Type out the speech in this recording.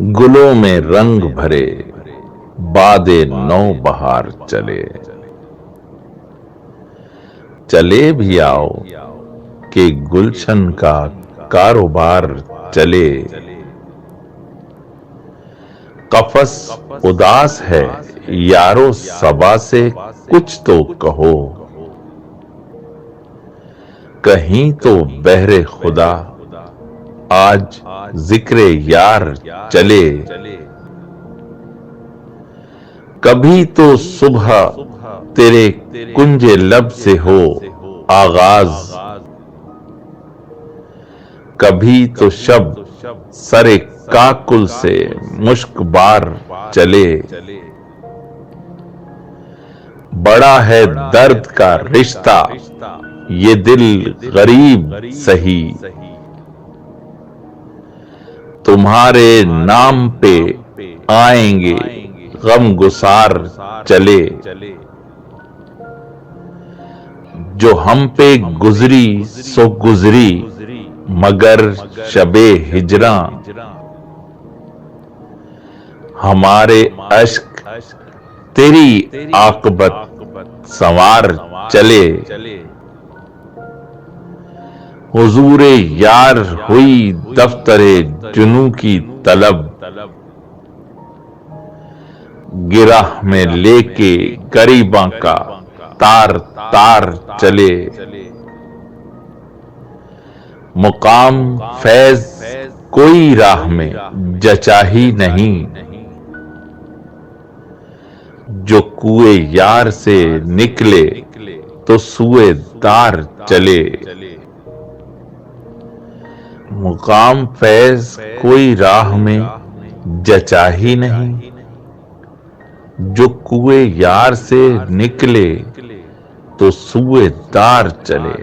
गुलों में रंग भरे बादे नौ बहार चले। चले भी आओ कि गुलशन का कारोबार चले। कफस उदास है यारो सबा से कुछ तो कहो। कहीं तो बहरे खुदा आज जिक्रे यार चले। कभी तो सुबह तेरे कुंजे लब से हो आगाज। कभी तो शब सरे काकुल से मुश्क बार चले। बड़ा है दर्द का रिश्ता ये दिल गरीब सही। तुम्हारे नाम पे आएंगे गम गुसार चले। जो हम पे गुजरी सो गुजरी मगर शबे हिजरा। हमारे अश्क तेरी आकबत संवार चले। हुजूरे यार हुई दफ्तरे जुनू की तलब। गिरह में लेके गरीबा का तार तार चले। मुकाम फैज कोई राह में जचा ही नहीं। जो कुए यार से निकले तो सुए दार चले। मुकाम फैज कोई राह में जचा ही नहीं। जो कुए यार से निकले तो सुए दार चले।